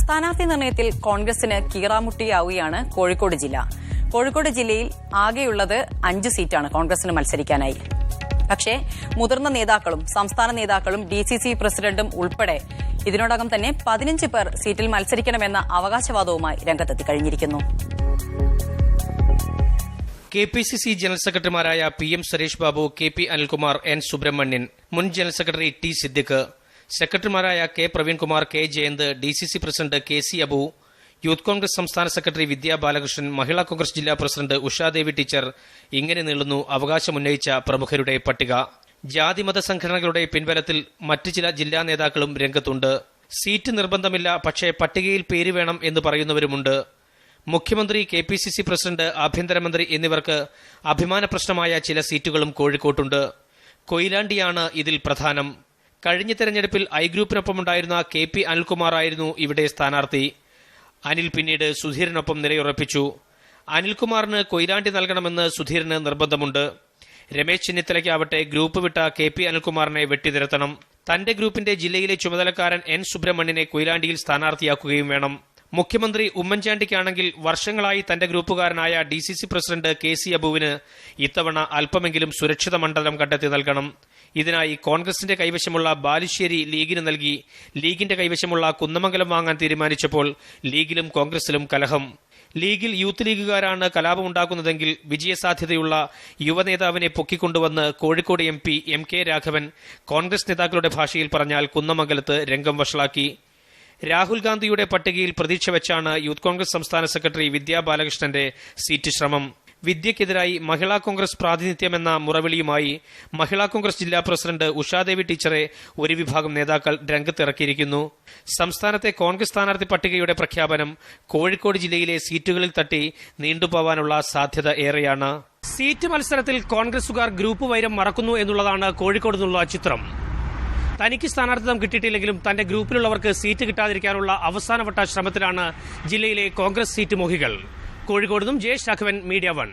സ്ഥാനാർത്ഥി നിർണയത്തിൽ കോൺഗ്രസിന് കീറാമുട്ടിയാവുകയാണ് കോഴിക്കോട് ജില്ല. കോഴിക്കോട് ജില്ലയിൽ ആകെയുള്ളത് 5 സീറ്റാണ് കോൺഗ്രസിന് മത്സരിക്കാനായി. പക്ഷേ മുതിർന്ന നേതാക്കളും സംസ്ഥാന നേതാക്കളും ഡിസിസി പ്രസിഡന്റും ഉൾപ്പെടെ ഇതിനോടകം തന്നെ 15 പേർ സീറ്റിൽ മത്സരിക്കണമെന്ന അവകാശവാദവുമായി രംഗത്തെത്തി കഴിഞ്ഞിരിക്കുന്നു. കെപിസിസി ജനറൽ സെക്രട്ടറിമാരായ PM Suresh Babu, KP Anilkumar, N Subramanian, മുൻ ജനറൽ സെക്രട്ടറി T സിദ്ദിഖ്, സെക്രട്ടറിമാരായ K Praveenkumar, K Jayanth, DCC president KC Abu, youth Congress സംസ്ഥാന സെക്രട്ടറി വിദ്യാ ബാലകൃഷ്ണൻ, മഹിളാ കോൺഗ്രസ് ജില്ലാ പ്രസിഡന്റ് ഉഷാദേവി ടീച്ചർ, ഇങ്ങനെ നീളുന്നു അവകാശമുന്നയിച്ച പ്രമുഖരുടെ പട്ടിക. ജാതിമത സംഘടനകളുടെ പിൻബലത്തിൽ മറ്റ് ചില ജില്ലാ നേതാക്കളും രംഗത്തുണ്ട്. സീറ്റ് നിർബന്ധമില്ല, പക്ഷേ പട്ടികയിൽ പേര് വേണം എന്ന് പറയുന്നവരുമുണ്ട്. മുഖ്യമന്ത്രി, KPCC പ്രസിഡന്റ്, ആഭ്യന്തരമന്ത്രി എന്നിവർക്ക് അഭിമാന പ്രശ്നമായ ചില സീറ്റുകളും കോഴിക്കോട്ടുണ്ട്. കൊയിലാണ്ടിയാണ് ഇതിൽ പ്രധാനം. കഴിഞ്ഞ തെരഞ്ഞെടുപ്പിൽ ഐ ഗ്രൂപ്പിനൊപ്പമുണ്ടായിരുന്ന KP അനിൽകുമാർ ആയിരുന്നു ഇവിടെ സ്ഥാനാർത്ഥി. അനിൽ പിന്നീട് സുധീരനൊപ്പം നിലയുറപ്പിച്ചു. അനിൽകുമാറിന് കൊയിലാണ്ടി നൽകണമെന്ന് സുധീരന് നിർബന്ധമുണ്ട്. രമേശ് ചെന്നിത്തലയ്ക്കാവട്ടെ ഗ്രൂപ്പ് വിട്ട KP അനിൽകുമാറിനെ വെട്ടിനിരത്തണം. തന്റെ ഗ്രൂപ്പിന്റെ ജില്ലയിലെ ചുമതലക്കാരൻ N സുബ്രഹ്മണ്യനെ കൊയിലാണ്ടിയിൽ സ്ഥാനാർത്ഥിയാക്കുകയും വേണം. മുഖ്യമന്ത്രി ഉമ്മൻചാണ്ടിക്കാണെങ്കിൽ വർഷങ്ങളായി തന്റെ ഗ്രൂപ്പുകാരനായ DCC പ്രസിഡന്റ് KC അബുവിന് ഇത്തവണ അല്പമെങ്കിലും സുരക്ഷിത മണ്ഡലം കണ്ടെത്തി നൽകണം. ഇതിനായി കോൺഗ്രസിന്റെ കൈവശമുള്ള ബാലുശ്ശേരി ലീഗിന് നൽകി ലീഗിന്റെ കൈവശമുള്ള കുന്നമംഗലം വാങ്ങാൻ തീരുമാനിച്ചപ്പോൾ ലീഗിലും കോൺഗ്രസിലും കലഹം. ലീഗിൽ യൂത്ത് ലീഗുകാരാണ് കലാപമുണ്ടാക്കുന്നതെങ്കിൽ വിജയസാധ്യതയുള്ള യുവനേതാവിനെ പൊക്കിക്കൊണ്ടുവന്ന് കോഴിക്കോട് MP MK രാഘവൻ കോൺഗ്രസ് നേതാക്കളുടെ ഭാഷയിൽ പറഞ്ഞാൽ കുന്നമംഗലത്ത് രംഗം വഷളാക്കി. രാഹുൽ ഗാന്ധിയുടെ പട്ടികയിൽ പ്രതീക്ഷ വെച്ചാണ് യൂത്ത് കോൺഗ്രസ് സംസ്ഥാന സെക്രട്ടറി വിദ്യാ ബാലകൃഷ്ണന്റെ സീറ്റ് ശ്രമം. വിദ്യക്കെതിരായി മഹിളാ കോൺഗ്രസ് പ്രാതിനിധ്യമെന്ന മുറവിളിയുമായി മഹിളാ കോൺഗ്രസ് ജില്ലാ പ്രസിഡന്റ് ഉഷാദേവി ടീച്ചറെ ഒരു വിഭാഗം നേതാക്കൾ രംഗത്തിറക്കിയിരിക്കുന്നു. സംസ്ഥാനത്തെ കോൺഗ്രസ് സ്ഥാനാർത്ഥി പട്ടികയുടെ പ്രഖ്യാപനം കോഴിക്കോട് ജില്ലയിലെ സീറ്റുകളിൽ തട്ടി നീണ്ടുപോവാനുള്ള സാധ്യത ഏറെയാണ്. സീറ്റ് മത്സരത്തിൽ കോൺഗ്രസുകാർ ഗ്രൂപ്പ് വൈരം മറക്കുന്നു എന്നുള്ളതാണ് കോഴിക്കോട് നിന്നുള്ള ചിത്രം. തനിക്ക് സ്ഥാനാർത്ഥിത്വം കിട്ടിയിട്ടില്ലെങ്കിലും തന്റെ ഗ്രൂപ്പിലുള്ളവർക്ക് സീറ്റ് കിട്ടാതിരിക്കാനുള്ള അവസാനവട്ട ശ്രമത്തിലാണ് ജില്ലയിലെ കോൺഗ്രസ് സീറ്റ് മോഹികൾ. കോഴിക്കോട് നിന്നും ജയേഷ് രാഘവൻ, മീഡിയ 1.